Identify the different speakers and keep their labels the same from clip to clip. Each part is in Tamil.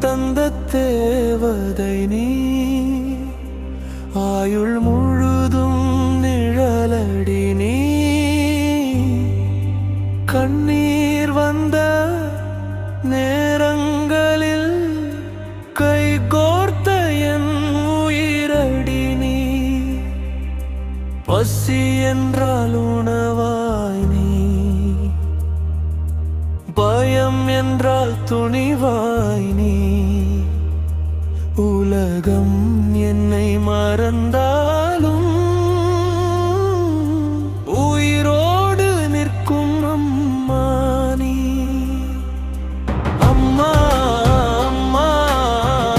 Speaker 1: தந்த தேவதை நீ, ஆயுள் முழுதும் நிழலடி நீ. கண்ணீர் வந்த நேரங்களில் கைகோர்த்த என் உயிரடி நீ. பசி என்றால் உணவாய் நீ, பயம் என்றால் துணிவாய் நீ. உலகம் என்னை மறந்தாலும் உயிரோடு நிற்கும் அம்மா நீ. அம்மா அம்மா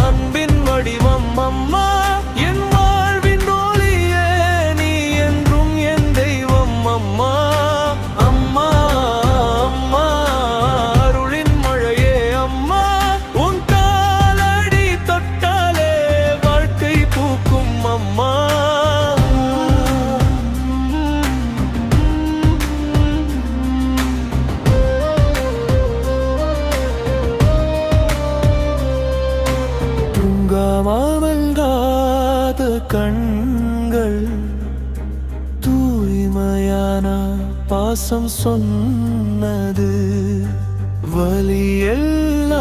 Speaker 1: அன்பின் வடிவம் அம்மா, என் வாழ்வின் ஒளியே நீ என்றும் என் தெய்வம் அம்மா. அம்மா அம்மா அருளின் மழையே அம்மா, உன் காலடி தொட்டாலே வாழ்க்கை பூக்கும் அம்மா. தூங்காமல்காத கண்கள் தூய்மையான பாசம் சொன்னது. வலியெல்லாம்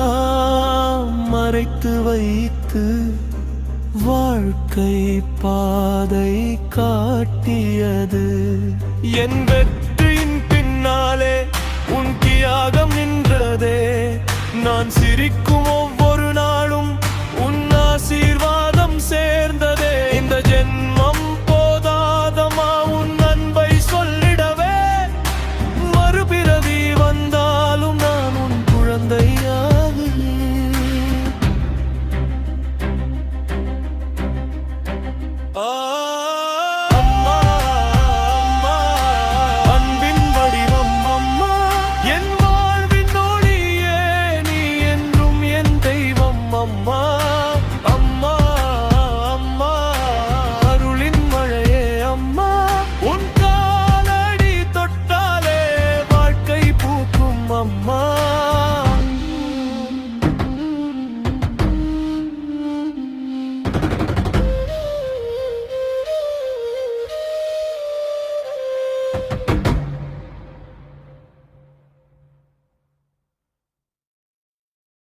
Speaker 1: மறைத்து வைத்து வாழ்க்கை பாதை காட்டியது. என் வெற்றியின் பின்னாலே உன் தியாகம் நின்றதே. நான் சிரிக்கும்